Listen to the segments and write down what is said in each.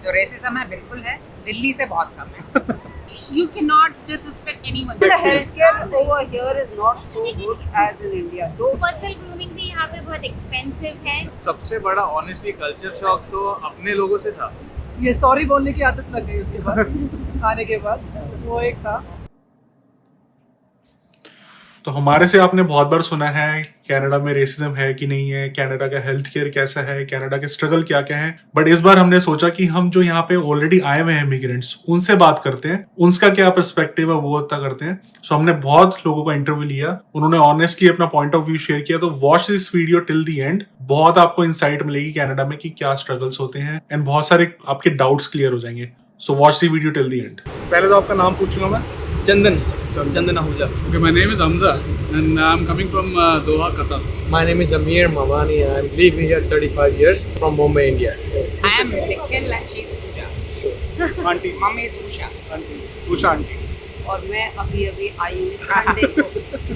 जो रेसिज्म है बिल्कुल है, दिल्ली से बहुत कम है। You cannot disrespect anyone. The healthcare over here is not so good as in India. Though personal grooming भी यहाँ पे बहुत एक्सपेंसिव है। सबसे बड़ा ऑनेस्टली कल्चर शॉक तो अपने लोगों से था। ये सॉरी बोलने की आदत लग गई उसके बाद आने के बाद, वो एक था। तो हमारे से आपने बहुत बार सुना है कनाडा में रेसिज्म है कि नहीं है, कनाडा का हेल्थ केयर कैसा है, कनाडा के स्ट्रगल क्या क्या है। बट इस बार हमने सोचा कि हम जो यहाँ पे ऑलरेडी आए हुए हैं इमिग्रेंट्स, उनसे बात करते हैं, उनका क्या पर्सपेक्टिव है वो पता करते हैं। सो हमने बहुत लोगों का इंटरव्यू लिया, उन्होंने ऑनेस्टली अपना पॉइंट ऑफ व्यू शेयर किया। तो watch this video till the and, बहुत आपको इंसाइट मिलेगी कनाडा में कि क्या स्ट्रगल्स होते हैं एंड बहुत सारे आपके डाउट्स क्लियर हो जाएंगे। So watch the video till the and. पहले तो आपका नाम पूछूंगा मैं। चंदन Ahuja. Okay, my name is Hamza and I'm coming from Doha, Qatar. My name is Amir Mawani and I'm living here 35 years from Mumbai, India. I am Nikhil and she is Pooja. Aunty Mummy is Usha. Usha aunty. और मैं अभी अभी आई Sunday को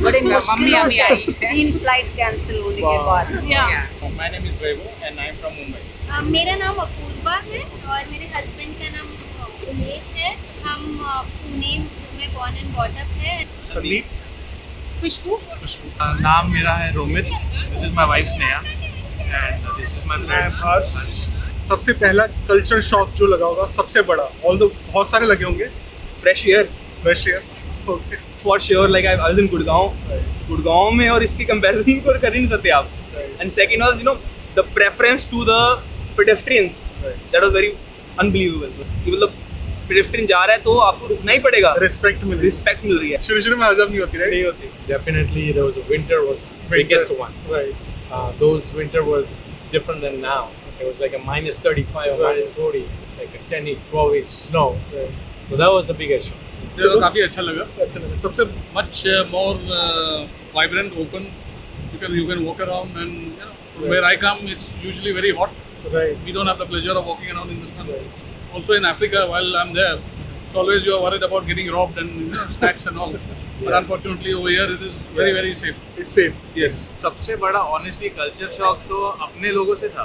बड़े mummy मुश्किलों अभी से आई है। 3 फ्लाइट कैंसिल होने के बाद। Yeah. My name is Vaibhav and I am from Mumbai. मेरा नाम अपूर्वा है और मेरे हस्बैंड का नाम उमेश है। हम पुणे में बॉर्न एंड बॉट अप है। संदीप। खुशबू। नाम मेरा है Romit. This is my wife Sneha and this is my friend Harsh. सबसे पहला कल्चर शॉक जो लगा होगा, सबसे बड़ा, ऑल्दो बहुत सारे लगे होंगे। Fresh air okay. For sure. Like I was in Gurgaon में, और इसकी कंपैरिजन पर कर ही नहीं सकते आप। And second was the preference to the pedestrians, that was very unbelievable. मतलब पेडेस्ट्रियन जा रहा है तो आपको रुकना ही पड़ेगा। रिस्पेक्ट मिल रही है। शुरू में हजम नहीं होती, राइट? नहीं होती। Definitely there was a winter was biggest one. Right. Those winter was different than now. It was like a minus 35 or minus 40, like a 10 inch, 12 inch snow. So that was the biggest shock. चलो काफी अच्छा लगा। अच्छा लगा। सबसे Much more vibrant, open. You can walk around and from where I come, it's usually very hot. right. We don't have the pleasure of walking around in the sun. Also in Africa, while I'm there, it's always you are worried about getting robbed and snacks and all. But unfortunately over here it is very safe. It's safe. Yes. सबसे बड़ा honestly culture shock तो अपने लोगों से था,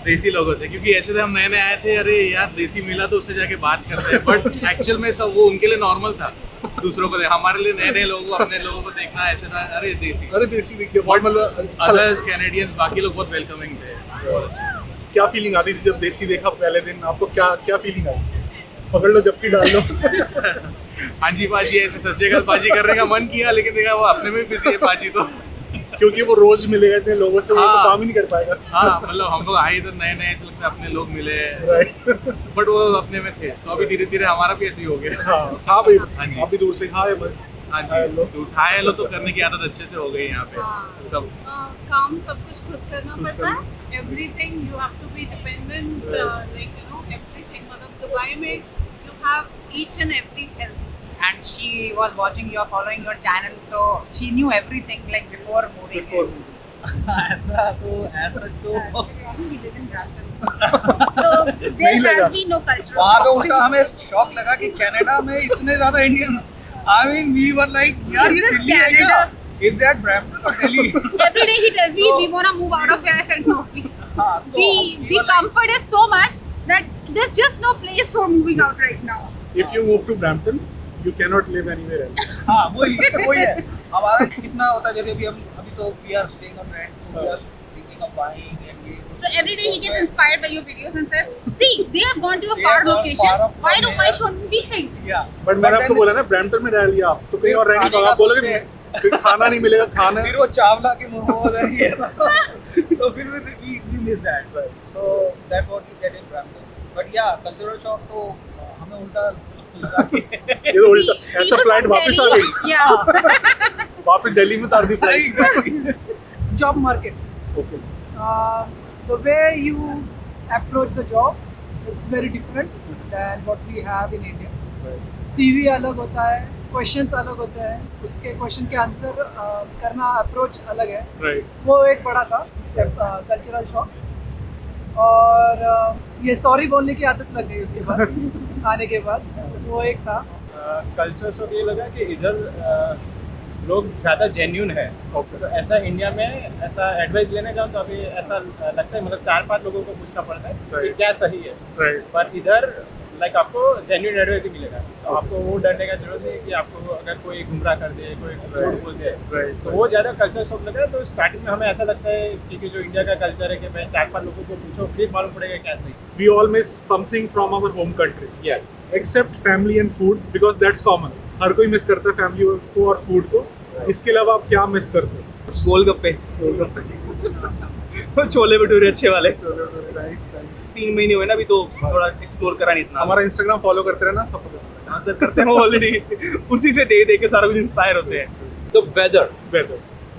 देसी लोगों से। क्योंकि ऐसे थे, हम नए आए थे, अरे यार देसी मिला तो उससे जाके बात करते हैं। बट एक्चुअल में सब वो उनके लिए नॉर्मल था, दूसरों को हमारे लिए नए लोगों को, अपने लोगों को देखना ऐसे था, अरे देसी दिख गया। मतलब अच्छा लगा। अदर्स कैनेडियंस बाकी लोग बहुत वेलकमिंग थे। बहुत अच्छा। क्या फीलिंग आती थी जब देसी देखा पहले दिन? आपको क्या फीलिंग आई? पकड़ लो जबकि डाल लो। हाँ जी पाजी, ऐसे सत श्री अकाल पाजी करने का मन किया, लेकिन देखा वो अपने में बिजी है पाजी तो। क्योंकि वो रोज मिलेगा इतने लोगों से, वो तो काम ही नहीं कर पाएगा। हाँ, मतलब हम लोग आए तो नए ऐसे लगता है अपने लोग मिले, बट वो अपने में थे। तो अभी धीरे धीरे हमारा भी ऐसे ही हो गया। हाँ भाई। हाँ जी। अभी दूर से हाय बस। हाँ जी, हाय हेलो तो करने की आदत अच्छे से हो गई यहाँ पे सब। काम सब कुछ खुद करना पड़ता है। Everything you have to be dependent, like everything. मतलब दुबई में you have each and every help. And she was watching you, following your channel, so she knew everything like before moving. ऐसा तो ऐसा तो we live in Brampton, so there has been no cultural वहाँ पे shock. उल्टा हमें shock लगा कि कनाडा में इतने ज्यादा Indians. I mean we were like यार Is ये this दिल्ली है क्या? Canada? Is that Brampton or Delhi? Every day he tells me we want to move out of here. I said no, please. हाँ, तो The we were like- comfort is so much that there's just no place for moving out right now. If you move to Brampton, you cannot live anywhere else. हाँ वही है। हमारा कितना होता है, जैसे अभी तो we are staying on rent, so we are thinking of buying and ये। So every day he gets inspired by your videos and says, "See, they have gone to a They far have gone location. far off Why from shouldn't we think?" Yeah. But मैंने आपको बोला ना, Brampton में रह लिया आप तो कहीं और रह नहीं पाओगे। आप बोलोगे नहीं, फिर खाना नहीं मिलेगा, खाना फिर वो चावला के मुंह में उधर ही है तो फिर we miss that, right? So that's what you get in Brampton. But yeah, cultural shock तो हमें उल्टा लगा कि ये तो उल्टा ऐसा फ्लाइट वापस आ गई। Yeah. वापस दिल्ली में उतार दी flight. Job market. Okay. The way you approach the job, it's very different than what we have in India. CV अलग होता है, क्वेश्चंस अलग होते हैं, उसके क्वेश्चन के आंसर करना अप्रोच अलग है। राइट। वो एक बड़ा था कल्चरल शॉक। और ये सॉरी बोलने की आदत लग गई उसके बाद आने के बाद, वो एक था। कल्चर शॉक ये लगा कि इधर लोग ज़्यादा जेन्यून है। ओके, तो ऐसा इंडिया में ऐसा एडवाइस लेने जाओ तो अभी ऐसा लगता है, मतलब 4-5 लोगों को पूछना पड़ता है कि क्या सही है। पर इधर लाइक आपको जेन्यून एडवाइस ही मिलेगा, तो आपको वो डरने का जरूरत नहीं है कि आपको अगर कोई गुमराह कर दे, कोई झूठ बोल दे, तो वो ज़्यादा कल्चर शॉक लगा। तो स्टार्टिंग में हमें ऐसा लगता है कि जो इंडिया का कल्चर है कि भाई 4-5 लोगों को पूछो फिर मालूम पड़ेगा क्या सही। We all miss something from our home country. Yes. Except family and food because that's common. हर कोई मिस करता है फैमिली को और फूड को। इसके अलावा आप क्या मिस करते हो? गोलगप्पे, छोले भटूरे अच्छे वाले। 3 महीने हुए ना अभी, तो थोड़ा एक्सप्लोर करा नहीं इतना। हमारा इंस्टाग्राम फॉलो करते रहना, सब हाँ सर करते हैं ऑलरेडी। उसी से देख के सारा कुछ इंस्पायर होते हैं। The weather.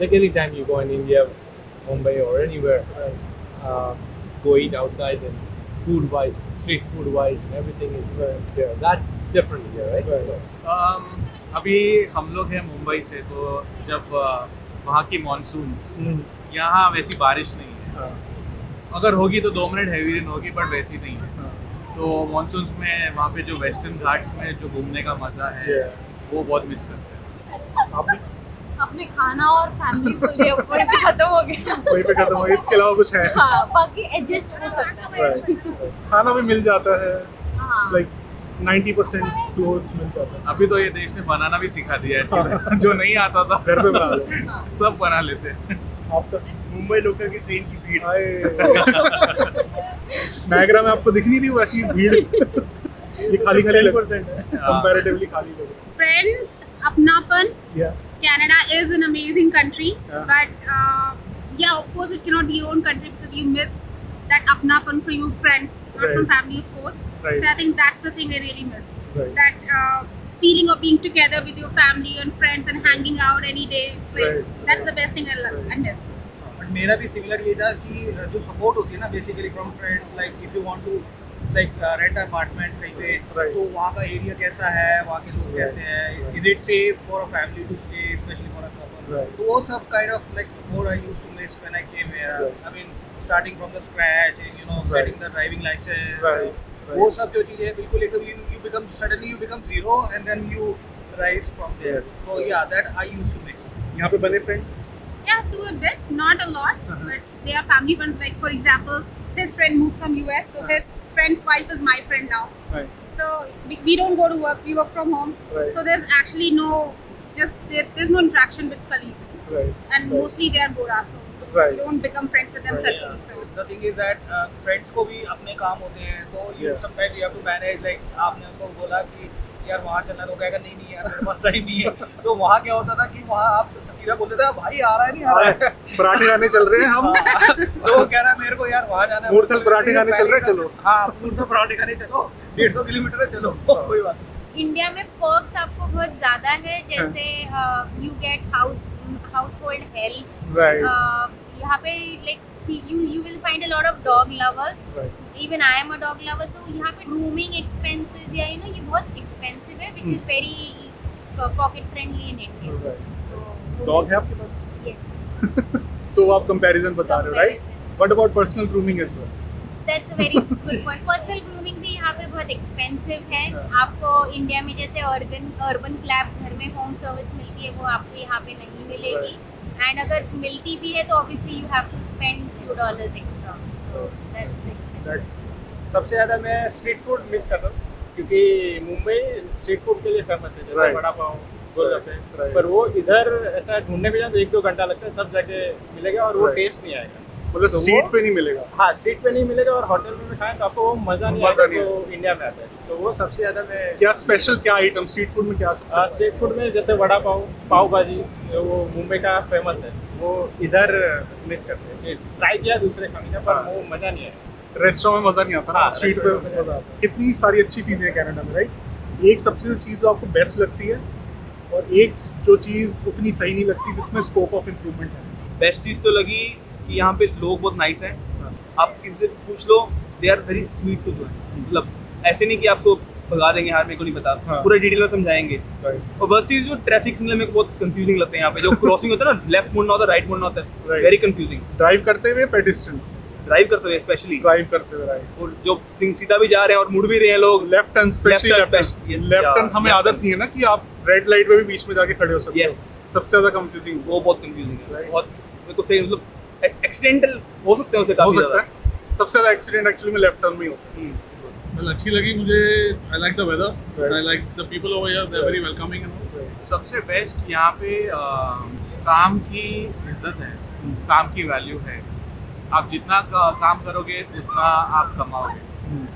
Like any time you go in India, Mumbai or anywhere, go eat outside and food-wise, street food-wise, and everything is there. That's different here, right? So, अभी हम लोग हैं मुंबई से, तो जब वहाँ की मानसून्स, यहाँ वैसी बारिश नहीं है। अगर होगी तो 2 मिनट हैवी रेन होगी, बट वैसी नहीं है। तो मानसून्स में वहाँ पे जो वेस्टर्न घाट्स में जो घूमने का मज़ा है वो बहुत मिस करते हैं। अपने खाना और फैमिली को लिए वहीं पे खत्म हो गया। वहीं पे खत्म हो, इसके अलावा कुछ है? हाँ, बाकी एडजस्ट हो सकता है। खाना भी मिल जाता है, हाँ। लाइक 90% क्लोज मिल जाता है। अभी तो ये देश ने बनाना भी सिखा दिया है अच्छी तरह। जो नहीं आता था घर पे बना लो, सब बना लेते हैं। आपका मुंबई लोकल की ट्रेन की भीड़। नायग्रा में आपको दिख नहीं रही वैसी भीड़? ये खाली 10% है, कंपैरेटिवली खाली लोग। Friends, अपनापन. Canada is an amazing country, but yeah, of course, it cannot be your own country because you miss that apnapan from your friends, not from family, of course. So I think that's the thing I really miss. That feeling of being together with your family and friends and hanging out any day. So that's the best thing I miss. But मेरा भी similar ये था कि जो support होती है ना basically from friends, like if you want to like rent apartment कहीं पे, तो वहाँ का एरिया कैसा है, वहाँ के लोग कैसे हैं, is it safe for a family to stay, specially for a couple. तो वो सब kind of like support I used to miss when I came here. I mean starting from the scratch, you know, getting the driving license, वो सब जो चीज़ें हैं बिल्कुल एकदम you become suddenly you become zero and then you rise from there. So yeah, that I used to miss. यहाँ पे बने friends? Yeah, to a bit, not a lot, but they are family friends. Like for example, his friend moved from US, so his friend's wife is my friend now. So we don't go to work; we work from home. So there's actually there's no interaction with colleagues, and mostly they are Goras, so we don't become friends with them suddenly. So the thing is that friends को भी अपने काम होते हैं, तो you sometimes you have to manage. Like आपने उसको बोला कि यार वहाँ चलना, तो कहेगा नहीं यार मेरे पास टाइम नहीं है। तो वहाँ क्या होता था कि वहाँ आप सीधा बोलते थे भाई आ रहा है नहीं आ रहा है, पराठे खाने चल रहे हैं हम। तो वो कह रहा है मेरे को यार वहाँ जाना है, मूर्थल पराठे खाने चल रहे हैं, चलो। हाँ, मूर्थल पराठे खाने चलो, 150 किलोमीटर है, चलो कोई बात नहीं। इंडिया में पर्क्स आपको बहुत ज़्यादा है, जैसे you get house hold help. यहाँ पे like you will find a lot of dog lovers. Even I am a dog lover, so यहाँ पे grooming expenses या you know ये बहुत expensive है, which is very pocket friendly in India. Dog है आपके पास? Yes. So आप comparison बता रहे हो, right? What about personal grooming as well? That's a very good point. Personal grooming भी यहाँ पे बहुत expensive है। आपको इंडिया में जैसे urban club घर में home service मिलती है, वो आपको यहाँ पे नहीं मिलेगी। And अगर मिलती भी है तो obviously you have to spend few dollars extra, so that's expensive. सबसे ज़्यादा मैं स्ट्रीट फूड मिस कर रहा हूँ, क्योंकि मुंबई स्ट्रीट फूड के लिए फेमस है, जैसे वड़ा पाव, गोलगप्पे। पर वो इधर ऐसा ढूंढने में जाए तो 1-2 घंटा लगता है, तब जाके मिलेगा और वो टेस्ट नहीं आएगा। मतलब स्ट्रीट पे नहीं मिलेगा? हाँ, स्ट्रीट पे नहीं मिलेगा, और होटल में खाएं तो आपको वो मज़ा नहीं आएगा जो इंडिया में आता है। तो वो सबसे ज़्यादा मैं क्या स्पेशल, क्या आइटम स्ट्रीट फूड में क्या सबसे? स्ट्रीट फूड में जैसे वड़ा पाव, पाव भाजी, जो वो मुंबई का फेमस है, वो इधर मिस करते हैं। ट्राई किया दूसरे खाने का, पर वो मज़ा नहीं आया। रेस्टोरेंट में मज़ा नहीं आता ना, स्ट्रीट पे मज़ा आता है। इतनी सारी अच्छी चीज़ें हैं कनाडा में, राइट? एक सबसे चीज़ जो आपको बेस्ट लगती है और एक जो चीज़ उतनी सही नहीं लगती, जिसमें स्कोप ऑफ इम्प्रूवमेंट है। बेस्ट चीज़ तो लगी कि यहाँ पे लोग बहुत नाइस हैं। आप किसी से पूछ लो, they are very sweet to you. मतलब ऐसे नहीं कि आपको भगा देंगे, यार मेरे को नहीं पता, पूरा डिटेल में समझाएंगे। और फर्स्ट चीज़ जो ट्रैफिक सिग्नल में बहुत कंफ्यूजिंग लगते हैं यहाँ पे, जो क्रॉसिंग होता है ना, लेफ्ट मुड़ना होता है, राइट मुड़ना होता है, वेरी कंफ्यूजिंग। ड्राइव करते हुए पेडिस्ट्रियन ड्राइव करते हुए स्पेशली ड्राइव करते हुए, राइट। और जो सीधा भी जा रहे हैं और मुड़ भी रहे हैं लोग, left turn specially left turn हमें आदत नहीं है ना कि आप रेड लाइट में भी बीच में जाके खड़े हो सकते हो। Yes. सबसे ज्यादा कंफ्यूजिंग वो बहुत कंफ्यूजिंग है, Right. बहुत मेरे को सही मतलब एक्सीडेंटल हो सकते हैं उसे हो काफी सकता ज्यादा। है। सबसे ज्यादा एक्सीडेंट एक्चुअली में लेफ्ट टर्न में ही होता है। Well, अच्छी लगी मुझे। I like the weather. I like the people over here. They're very welcoming and all. सबसे बेस्ट यहाँ पे काम की इज्जत है, काम की वैल्यू है। आप जितना काम करोगे उतना आप कमाओगे।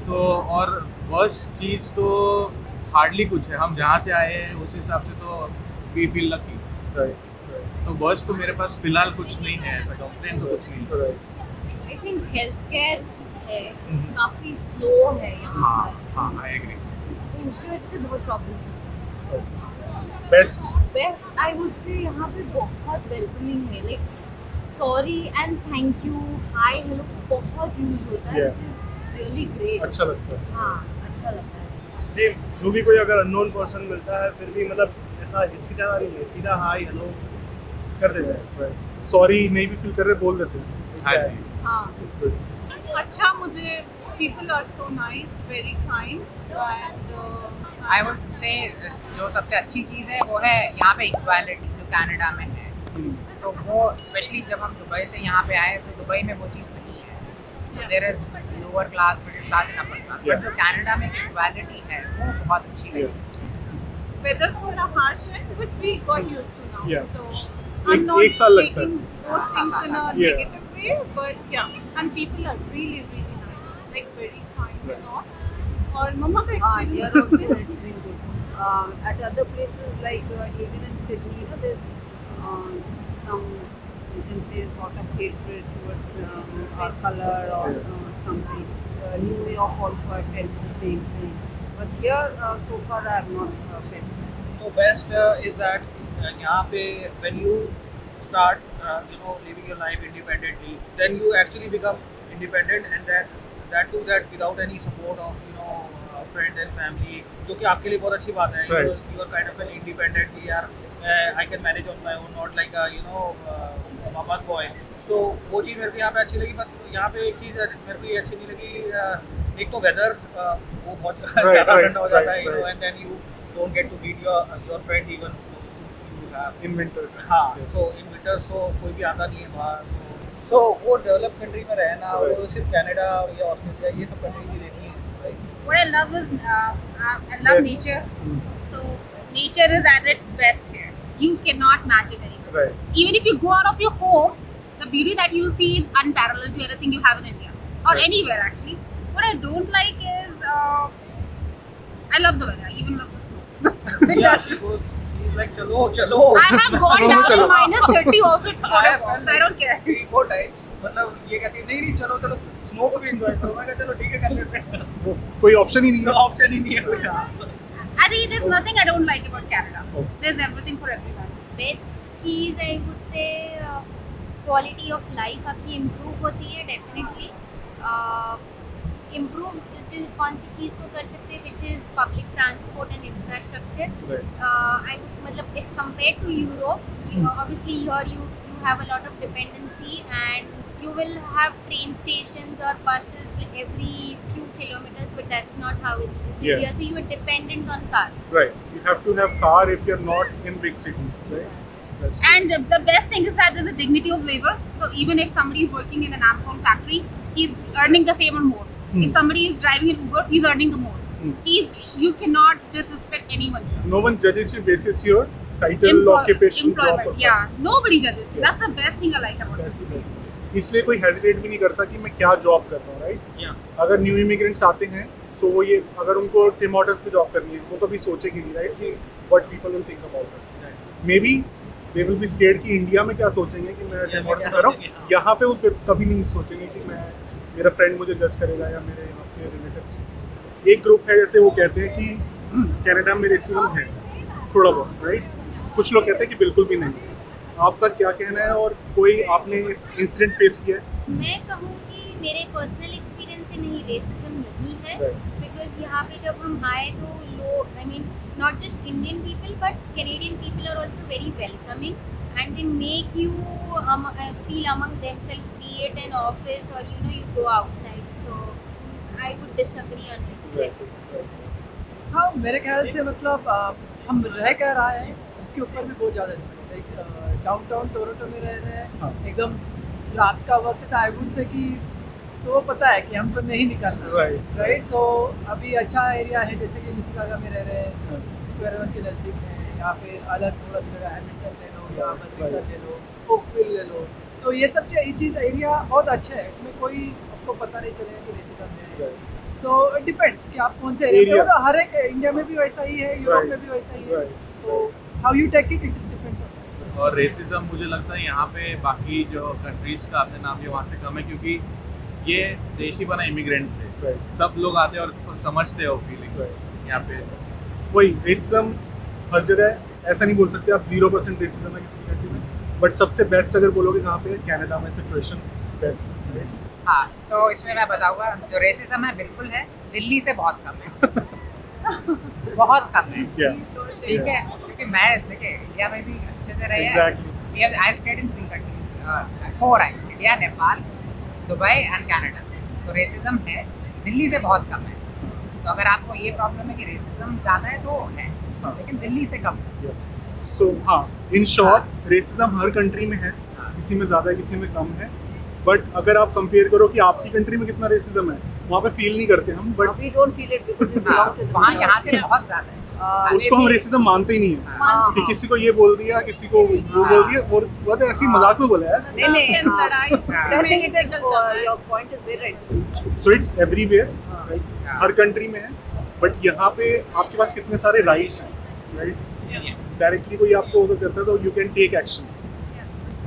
तो और वर्स्ट चीज़ तो हार्डली कुछ है। हम जहाँ से आए हैं उस हिसाब से तो वी फील लकी। तो वर्स्ट तो मेरे पास फिलहाल कुछ नहीं है, ऐसा कंप्लेन तो कुछ नहीं है। आई थिंक हेल्थ केयर है काफी स्लो है यहाँ हाँ पर, हाँ, आई एग्री। तो उसकी वजह से बहुत प्रॉब्लम्स होती हैं। बेस्ट आई वुड से यहाँ पे बहुत वेलकमिंग है, like sorry and thank you, hi hello बहुत यूज होता है, व्हिच इज रियली ग्रेट। अच्छा लगता है। हाँ अच्छा लगता है। सेम, जो भी कोई अगर अननोन पर्सन मिलता है फिर भी मतलब ऐसा हिचकिचाना नहीं है, सीधा हाय हेलो कर देते हैं। सॉरी नहीं भी फील कर रहे बोल देते हैं। हाँ जी। हाँ अच्छा, मुझे people are so nice, very kind, and I would say जो सबसे अच्छी चीज़ है वो है यहाँ पे इक्वालिटी जो कनाडा में है। तो वो स्पेशली जब हम दुबई से यहाँ पे आए तो दुबई में वो चीज़ नहीं है। So there is lower class, middle class and upper class, but जो कनाडा में इक्वालिटी है वो बहुत अच्छी लगी। weather थोड़ा harsh है, but we got used to now. Yeah. So I'm not एक साल लगता है। taking those things in a Yeah. negative way, but yeah, and people are really really nice, like very kind and all. और मम्मा का here experience also it's been good. At other places like even in Sydney, you know, there's some, you can say, sort of hatred towards our color or something. New York also I felt the same thing, but here so far I have not felt that. So best is that यहाँ पे when you start living your life independently, then you actually become independent, and that without any support of friends and family, जो कि आपके लिए बहुत अच्छी बात है। You are kind of an independent, यार I can manage on my own, not like a mama's boy. So वो चीज़ मेरे को यहाँ पे अच्छी लगी। बस यहाँ पे एक चीज़ मेरे को ये अच्छी नहीं लगी, एक तो वेदर वो बहुत ज़्यादा ठंडा हो जाता है, and then you don't get to meet your friends even in winter। हाँ, तो in winter so कोई भी आता नहीं है बाहर। So वो डेवलप कंट्री में रहना, और सिर्फ कनाडा और ये ऑस्ट्रेलिया ये सब कंट्री भी देखनी है। What I love is I love nature. So nature is at its best here. You cannot match it anywhere. Even if you go out of your home, the beauty that you will see is unparalleled to anything you have in India or anywhere actually. What I don't like is I love the weather. I even love the snow. Yeah, she's like chalo. I have gone down in -30 also for a walk. So I don't care. 3-4 times मतलब ये कहती है नहीं चलो snow को भी enjoy करो। मैं कहता चलो ठीक है कर लेते हैं। कोई ऑप्शन ही नहीं है। ऑप्शन ही नहीं है कोई। I think there's nothing I don't like about Canada. There's everything for everyone. Best cheese I would say quality of life आपकी इम्प्रूव होती है डेफिनेटली। इम्प्रूव कौन सी चीज़ को कर सकते हैं, which is public transport and infrastructure. I मतलब if compare to Europe, obviously here you have a lot of dependency and you will have train stations or buses every few kilometers, but that's not how it is here. So you are dependent on car. Right. You have to have car if you're not in big cities, right? That's And the best thing is that there's a dignity of labor. So even if somebody is working in an Amazon factory, he's earning the same or more. If somebody is driving an Uber, he's earning the more. You cannot disrespect anyone. No one judges your basis here. Title, occupation, employment. job. Yeah, nobody judges. That's the best thing I like about this place. इसलिए कोई hesitate भी नहीं करता कि मैं क्या job कर रहा हूँ, राइट? अगर न्यू इमिग्रेंट्स आते हैं सो वो ये अगर उनको टिम हॉर्टन्स में जॉब करनी है वो कभी सोचेगी नहीं, राइट, कि what people will think about it. May be they will be scared कि इंडिया में क्या सोचेंगे कि मैं टिम हॉर्टन्स कर रहा हूँ। यहाँ पे वो फिर कभी नहीं सोचेंगे कि मैं मेरा फ्रेंड मुझे जज करेगा या मेरे यहाँ के रिलेटिव्स। एक ग्रुप है जैसे वो कहते हैं कि कनाडा में रेसिज्म है थोड़ा बहुत, राइट? कुछ लोग कहते हैं कि बिल्कुल भी नहीं। आपका क्या कहना है और कोई आपने इंसिडेंट फेस किया है? मैं कहूँगी मेरे पर्सनल एक्सपीरियंस से नहीं, रेसिज्म नहीं है, बिकॉज यहाँ पे जब हम आए तो लोग, I mean not just Indian people but Canadian people are also very welcoming and they make you feel among themselves, be it in office और you go outside. So I would disagree on racism. हाँ, मेरे ख्याल से मतलब हम रह क्या रहा है उसके ऊपर भी बहुत ज़्यादा डिपेंड है। लाइक डाउनटाउन टोरंटो में रह रहे हैं, एकदम रात का वक्त था, आई वुड से कि तो वो पता है कि हमको नहीं निकलना, राइट। तो अभी अच्छा एरिया है, जैसे कि मिसिसागा में रह रहे हैं, स्क्वायर वन के नज़दीक है, यहाँ पे अलग थोड़ा सा जगह हैमिल्टन ले लो, यहाँ बर्मिंगटन ले लो, ओकविल ले लो। तो ये सब चीज़ एरिया बहुत अच्छा है, इसमें कोई आपको पता नहीं चलेगा कि रेसिज्म है। तो इट डिपेंड्स कि आप कौन से एरिया में हो। तो हर एक इंडिया में भी वैसा ही है, यूरोप में भी वैसा ही है। तो how you take it depends on. और रेसिज्म मुझे लगता है यहाँ पे बाकी जो कंट्रीज़ का आपने नाम लिया वहाँ से कम है, क्योंकि ये देश ही बना इमिग्रेंट्स है। सब लोग आते हैं और समझते हैं वो फीलिंग। यहाँ पे वही रेसिज्म हर जगह है, ऐसा नहीं बोल सकते आप 0% रेसिज्म है किसी कंट्री में, बट सबसे बेस्ट अगर बोलोगे कहाँ पे, कनाडा में सिचुएशन बेस्ट है। हाँ, तो इसमें मैं बताऊंगा जो रेसिज्म है बिल्कुल है, दिल्ली से बहुत कम है। बहुत कम है, ठीक है, क्योंकि मैं देखिए इंडिया में भी अच्छे से रहे हैं। I have stayed in 3 countries, 4 India, Nepal, Dubai and Canada. तो रेसिज्म है, दिल्ली से बहुत कम है। तो अगर आपको ये प्रॉब्लम है कि रेसिज्म ज़्यादा है तो है, लेकिन दिल्ली से कम है। सो हाँ, in short racism her country में है, किसी में ज़्यादा है किसी में कम है। बट अगर आप कंपेयर करो कि आपकी कंट्री में कितना रेसिज्म है, वहाँ पे फील नहीं करते हम, but we don't feel it because we belong to the वहाँ यहाँ से बहुत ज़्यादा है। उसको हम रेसिज्म मानते ही नहीं है कि किसी को ये बोल दिया, किसी को वो बोल दिया, और वो तो ऐसी मजाक में बोला है। नहीं I think it is your point is very right. So it's everywhere, right, her country में है। बट यहाँ पे आपके पास कितने सारे राइट्स हैं, राइट। डायरेक्टली कोई आपको अगर करता है तो यू कैन टेक एक्शन।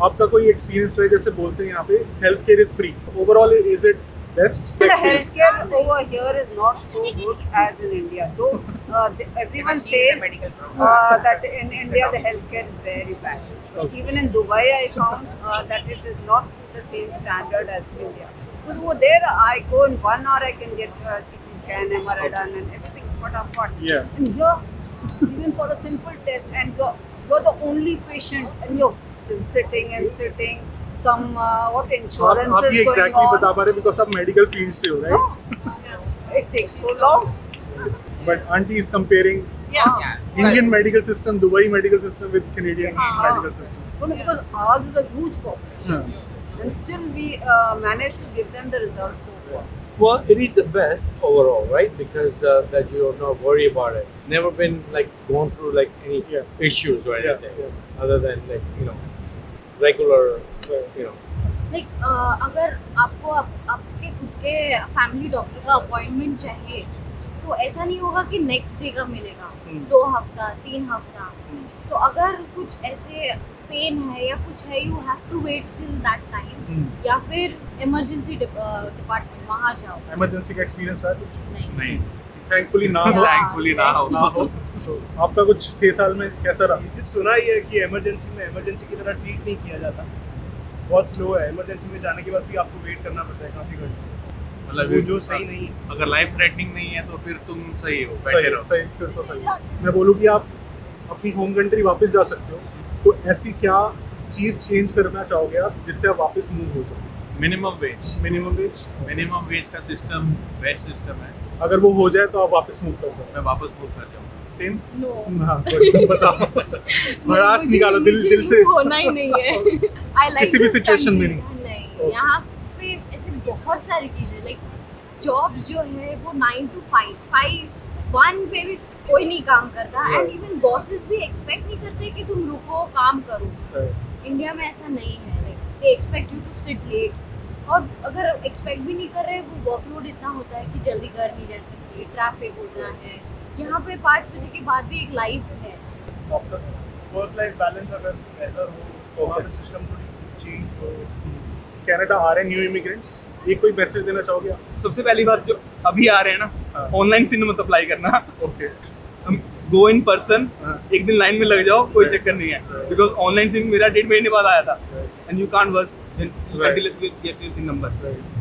आपका कोई एक्सपीरियंस है, जैसे बोलते हैं यहाँ पे health care is free, overall is it best? The healthcare over here is not so good as in India. Though everyone says that in India the healthcare is very bad. But even in Dubai, I found that it is not to the same standard as India. Because over there, I go in 1 hour, I can get CT scan, MRI done, and everything fatafat. Yeah. And here, even for a simple test, and you're the only patient, and you're still sitting. Some what insurance आप is ये going exactly on. बता पा रहे because आप medical field से हो, right? It takes so long. But auntie is comparing Indian medical system, Dubai medical system with Canadian medical system. No, because ours is a huge population, and still we manage to give them the results so fast. Well, it is the best overall, right? Because that you don't worry about it. Never been like going through like any issues or anything other than like regular, like अगर आपको आपके खुद के family doctor का appointment चाहिए तो ऐसा नहीं होगा कि नेक्स्ट डे का मिलेगा, 2 हफ्ता 3 हफ्ता। तो अगर कुछ ऐसे पेन है या कुछ है, you have to wait till that time, या फिर इमरजेंसी डिपार्टमेंट वहाँ जाओ। इमरजेंसी का एक्सपीरियंस है कुछ? नहीं, थैंकफुली ना हो। तो आपका कुछ 6 साल में कैसा रहा? सिर्फ सुना ही है कि इमरजेंसी में इमरजेंसी की तरह ट्रीट नहीं किया जाता, बहुत स्लो है। इमरजेंसी में जाने के बाद भी आपको वेट करना पड़ता है काफ़ी घंटे, मतलब वो जो सही नहीं है। अगर लाइफ थ्रेटनिंग नहीं है तो फिर तुम सही हो, बैठे रहो। सही, फिर तो सही। मैं बोलूँ कि आप अपनी होम कंट्री वापस जा सकते हो, तो ऐसी क्या चीज़ चेंज करना चाहोगे आप जिससे आप वापस मूव हो जाओ? मिनिमम वेज का सिस्टम बेस्ट सिस्टम है। अगर वो हो जाए तो आप वापस मूव कर जाओ? मैं वापस मूव कर जाऊँ। सेम? नो, बताओ। भड़ास निकालो दिल से। होना ही नहीं है। I like किसी भी this सिचुएशन में country. नहीं, यहाँ पे ऐसे बहुत सारी चीज़ें, लाइक जॉब्स जो है वो 9 to 5, 1 पे भी कोई नहीं काम करता, एंड इवन बॉसेस भी एक्सपेक्ट नहीं करते कि तुम रुको काम करो। इंडिया में ऐसा नहीं है, like they expect you to sit late, और अगर एक्सपेक्ट भी नहीं कर रहे, वो वर्कलोड इतना होता है कि जल्दी कर नहीं जा सकती, ट्रैफिक होता है। यहाँ पे 5 बजे के बाद भी एक लाइफ है। वर्क लाइफ बैलेंस अगर बेहतर हो, वहाँ पे सिस्टम थोड़ी चेंज हो। कनाडा आ रहे हैं न्यू इमिग्रेंट्स, एक कोई मैसेज देना चाहोगे आप? सबसे पहली बात, जो अभी आ रहे हैं ना, ऑनलाइन सिन मत अप्लाई करना। ओके, गो इन पर्सन, एक दिन लाइन में लग जाओ, कोई चक्कर नहीं है। बिकॉज ऑनलाइन सिन मेरा 1.5 महीने बाद आया था, and you can't work until you get your SIN number.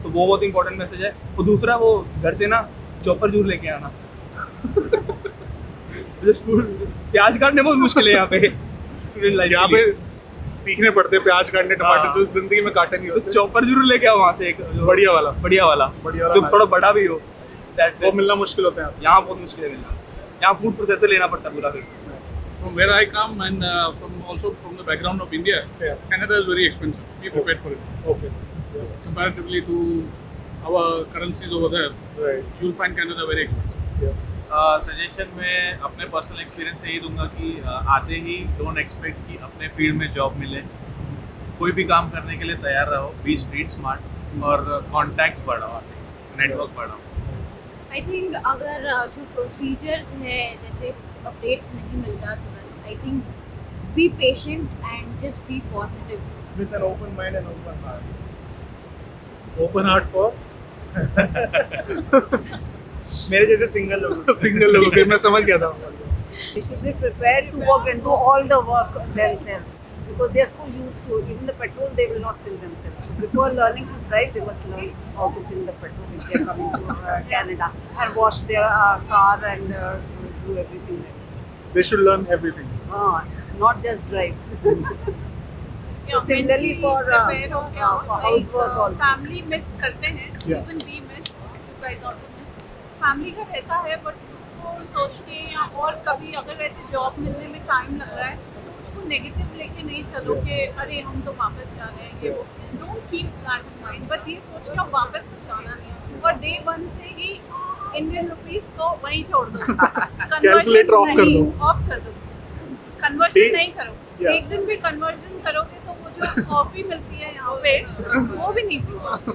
तो वो बहुत इंपॉर्टेंट मैसेज है। और दूसरा, वो घर से ना चॉपर जरूर लेके आना। प्याज काटने बहुत मुश्किल है यहाँ पे, स्टूडेंट लाइफ यहाँ पे सीखने पड़ते हैं प्याज काटने, टमाटर तो जिंदगी में काटे नहीं होते। तो चॉपर जरूर लेके आओ वहाँ से, एक बढ़िया वाला जो थोड़ा बड़ा भी हो। वो मिलना मुश्किल होता है यहाँ, बहुत मुश्किल है मिलना। यहाँ फूड प्रोसेसर लेना पड़ता है पूरा। फिर from where I come and from the background of India, Canada is very expensive. Be prepared for it. Okay. Comparatively to our currencies over there, you'll find Canada very expensive. Suggestion मैं अपने personal experience से यही दूंगा कि आते ही don't expect कि अपने field में जॉब मिले. कोई भी काम करने के लिए तैयार रहो, बी स्ट्रीट स्मार्ट और कॉन्टैक्ट्स बढ़ाओ, आते ही नेटवर्क बढ़ाओ. आई थिंक अगर जो प्रोसीजर्स है जैसे अपडेट्स नहीं मिलता तुरंत, I think be patient and just be positive With an open mind and open heart. Open heart for मेरे जैसे सिंगल लोगों के मैं समझ गया था. They should be prepared to work and do all the work themselves because they are so used to even the petrol they will not fill themselves. So before learning to drive, they must learn how to fill the petrol if they are coming to Canada and wash their car and do everything themselves. They should learn everything. Not just drive. So similarly for housework also. Family miss करते हैं. Yeah. Even we miss. You guys also miss. Family का रहता है but उसको सोच के या और कभी अगर ऐसे जॉब मिलने में टाइम लग रहा है तो उसको नेगेटिव लेके नहीं चलो कि अरे हम तो वापस जा रहे हैं ये वो. Don't keep that in mind. बस ये सोच के अब वापस तो जाना नहीं और डे 1 से ही इंडियन रुपीस को वहीं छोड़ दो. Calculator off कर दो. ऑफ कर दो. कन्वर्जन नहीं करो. एक दिन भी कन्वर्जन करोगे तो वो जो कॉफी मिलती है यहाँ पे वो भी नहीं पीओगे.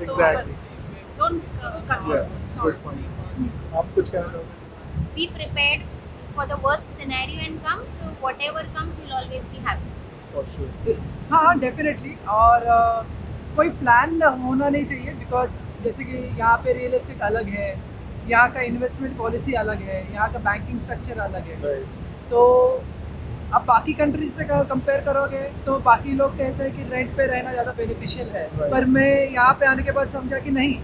Exactly. Don't convert. आप कुछ कहना चाहोगे? Be prepared for the worst scenario and come. So whatever comes, you'll always be happy. For sure. हाँ डेफिनेटली. और कोई प्लान होना नहीं चाहिए बिकॉज जैसे कि यहाँ पे रियल एस्टेट अलग है, यहाँ का इन्वेस्टमेंट पॉलिसी अलग है, यहाँ का बैंकिंग स्ट्रक्चर अलग है. तो अब बाकी कंट्रीज से कंपेयर करोगे तो बाकी लोग कहते हैं कि रेंट पे रहना ज़्यादा बेनिफिशियल है. पर मैं यहाँ पे आने के बाद समझा कि नहीं,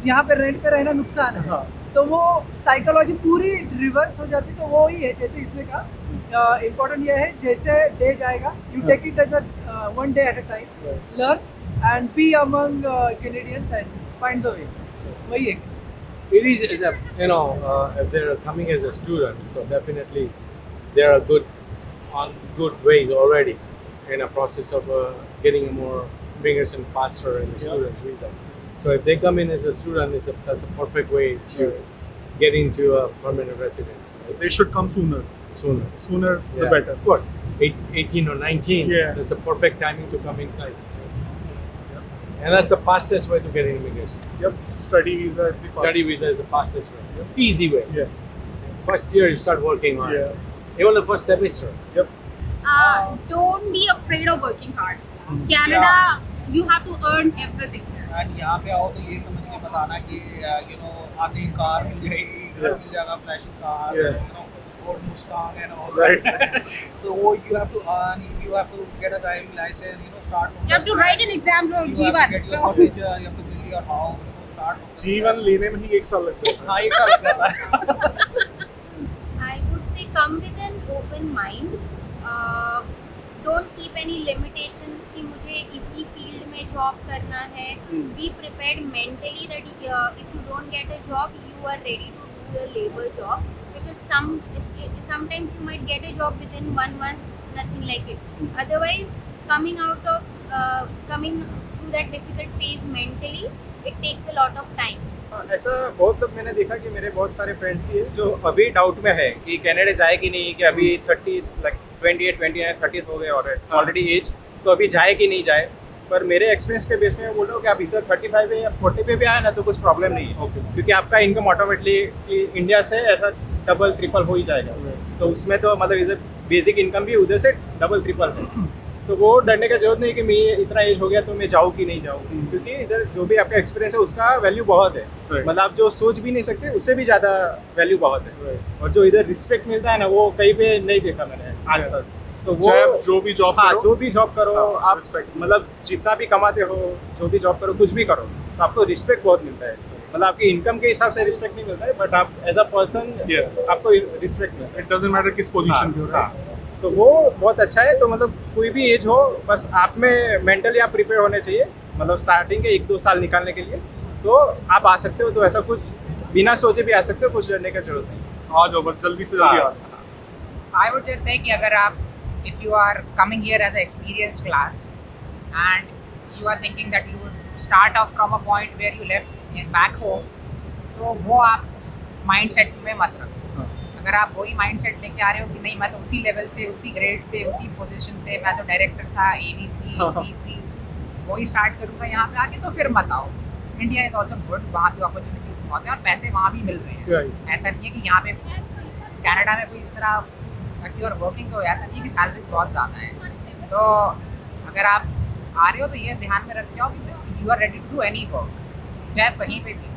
यहाँ पे रेंट पे रहना नुकसान है. तो वो साइकोलॉजी पूरी रिवर्स हो जाती. तो वो ही है जैसे इसने कहा. इम्पोर्टेंट ये है जैसे डे जाएगा you take it as a one day at a time, learn and be among Canadians and find the way. वही है. It is as a if they're coming as a student, so definitely there are good ways already in a process of getting a more immigration faster in the student's visa. So if they come in as a student, that's a perfect way to get into a permanent residence. They should come sooner. Sooner the better. Of course, 18 or 19. Yeah. That's the perfect timing to come inside. And that's the fastest way to get an immigration. Yep. Study visa is the fastest. Study visa is the fastest way. Yep. Easy way. Yeah. First year you start working on it. Even the first semester. Yep. Don't be afraid of working hard. Canada, you have to earn everything here. And यहाँ पे आओ तो ये समझ के बताना कि आते ही कार मिल जाएगी, घर मिल जाएगा, flashing car, Ford Mustang and all. Right. So you have to earn, you have to get a driving license, start from. You have to write an exam for You G1. have to get your furniture, you have to build your house, start from. G1 लेने में ही 1 साल लगता है. हाँ 1 साल लग जाता है. I would say come with an open mind. Don't keep any limitations कि मुझे इसी फील्ड में जॉब करना है. Be prepared mentally that if you don't get a job, you are ready to do a labor job. Because sometimes you might get a job within 1 month, nothing like it. Otherwise, coming through that difficult phase mentally, it takes a lot of time. ऐसा बहुत लोग मैंने देखा कि मेरे बहुत सारे friends भी हैं जो अभी डाउट में है कि कनाडा जाए कि नहीं, कि अभी 28, 29, 30 हो गए ऑलरेडी एज, तो अभी जाए कि नहीं जाए. पर मेरे एक्सपीरियंस के बेस में मैं बोल रहा हूँ कि आप इधर 35 या 40 पे भी आए ना तो कुछ प्रॉब्लम नहीं है. क्योंकि आपका इनकम ऑटोमेटिकली इंडिया से ऐसा डबल ट्रिपल हो ही जाएगा. तो उसमें तो मतलब इधर बेसिक इनकम भी उधर से डबल ट्रिपल है. तो वो डरने का जरूरत नहीं कि मैं इतना एज हो गया तो मैं जाऊँ कि नहीं जाऊँ. क्योंकि इधर जो भी आपका एक्सपीरियंस है उसका वैल्यू बहुत है. मतलब आप जो सोच भी नहीं सकते उससे भी ज़्यादा वैल्यू बहुत है. और जो इधर रिस्पेक्ट मिलता है ना वो कहीं पे नहीं देखा मैंने आज तक. तो वो जो भी जॉब करो आप मतलब जितना भी कमाते हो, जो भी जॉब करो, कुछ भी करो, तो आपको रिस्पेक्ट बहुत मिलता है. मतलब आपकी इनकम के हिसाब से रिस्पेक्ट नहीं मिलता है, बट आप एज अ पर्सन आपको रिस्पेक्ट मिलता है. इट डजंट मैटर किस पोजीशन पे हो रहा है. तो वो बहुत अच्छा है. तो मतलब कोई भी एज हो, बस आप में मेंटली आप प्रिपेयर होने चाहिए. मतलब स्टार्टिंग के 1-2 साल निकालने के लिए तो आप आ सकते हो. तो ऐसा कुछ बिना सोचे भी आ सकते हो, कुछ डरने का जरूरत नहीं. आ जाओ, बस जल्दी से जल्दी आओ. I would just say कि अगर आप, if you are coming here as an experienced class and you are thinking that you would start off from a point where you left in back home, तो वो आप mindset में मत रखो। अगर आप वही mindset लेके आ रहे हो कि नहीं मैं तो उसी लेवल से, उसी ग्रेड से, उसी पोजीशन से, मैं तो डायरेक्टर था, AVP, VP, वही स्टार्ट करूँगा यहाँ पे आके, तो फिर मत आओ। इंडिया इज़ ऑल्सो गुड, वहाँ पे अपॉर्चुनिटीज़ बहुत हैं और पैसे वहाँ भी मिल रहे हैं। ऐसा नहीं है कि यहाँ पे कनाडा में कोई इस तरह इफ यू आर वर्किंग तो ऐसा नहीं है कि सैलरीज बहुत ज़्यादा हैं। तो अगर आप आ रहे हो तो ये ध्यान में रख के आओ कि you are ready to do any work, चाहे कहीं पे भी।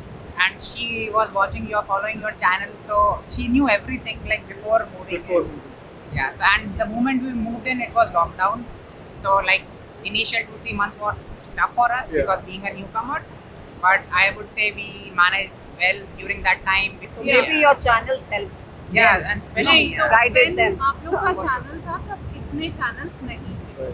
And she was watching your following your channel, so she knew everything like before moving. Yes, and the moment we moved in, it was lockdown. So like initial 2-3 months were tough for us because being a newcomer. But I would say we managed well during that time. So maybe your channels helped. Yeah, and especially guided them. आप लोग का channel था तब इतने channels नहीं थे।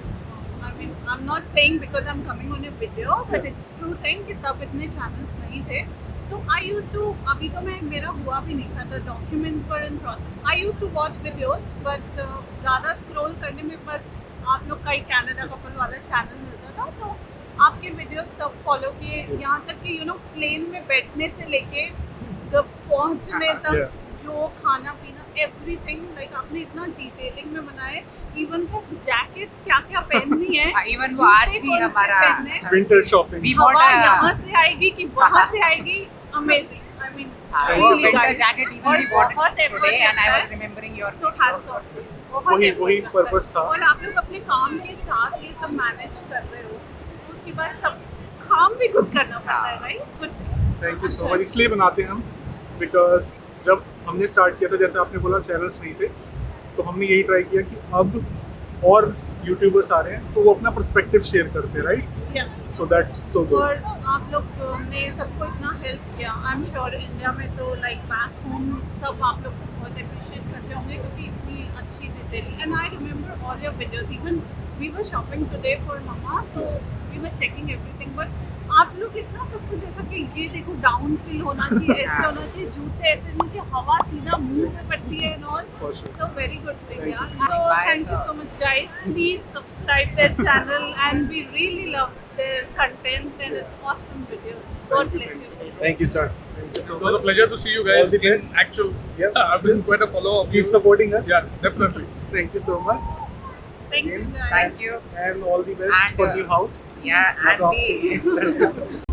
I mean, I'm not saying because I'm coming on a video, but it's true thing कि तब इतने चैनल्स नहीं थे। तो I used to, अभी तो मेरा हुआ भी नहीं था, the documents were in process. I used to watch videos, but ज़्यादा स्क्रॉल करने में बस आप लोग का ही कैनेडा कपल वाला चैनल मिलता था, तो आपके वीडियोस सब फॉलो किए, यहाँ तक कि प्लेन में बैठने से लेके पहुँचने तक जो खाना पीना एवरीथिंग, लाइक आपने इतना डिटेलिंग में बनाया। इवन तक जैकेट्स क्या क्या पहननी है, इवन वो आज भी हमारा विंटर शॉपिंग हवा यहाँ से आएगी कि वहाँ से आएगी, अमेजिंग। आई मीन वो विंटर जैकेट इवन भी bought today and I was remembering your so hats off। वही पर्पस था। और आप लोग अपने काम के साथ ये सब मैनेज कर रहे हो, उसके बाद सब काम भी खुद करना पड़ता है, right? Good, thank you so much. इसलिए बनाते हैं हम, बिकॉज जब हमने स्टार्ट किया था, जैसे आपने बोला चैनल्स नहीं थे, तो हमने यही ट्राई किया कि अब और यूट्यूबर्स आ रहे हैं तो वो अपना पर्सपेक्टिव शेयर करते हैं, right? So that's so good. और आप लोग ने सबको इतना हेल्प किया। आई एम श्योर इंडिया में तो लाइक बैक होम सब आप लोग को बहुत अप्रिशिएट करते होंगे क्योंकि इतनी अच्छी detailing. And I remember all your videos, even we were shopping today for mumma, तो we were checking everything. But आप लोग इतना सब कुछ ऐसा कि ये देखो डाउन फील होना चाहिए, ऐसे होना चाहिए, जूते ऐसे नीचे, हवा सीधा मुंह में पड़ती है and all. So very good thing यार। So thank you so much guys, please subscribe their channel and we really love their content and it's awesome videos. God bless you. Thank you, sir. It was a pleasure to see you guys in actual. I've been quite a follower of you. Keep supporting us. Yeah, definitely. Thank you so much. Thank you guys. Thank you and all the best and, for new house. Yeah, and we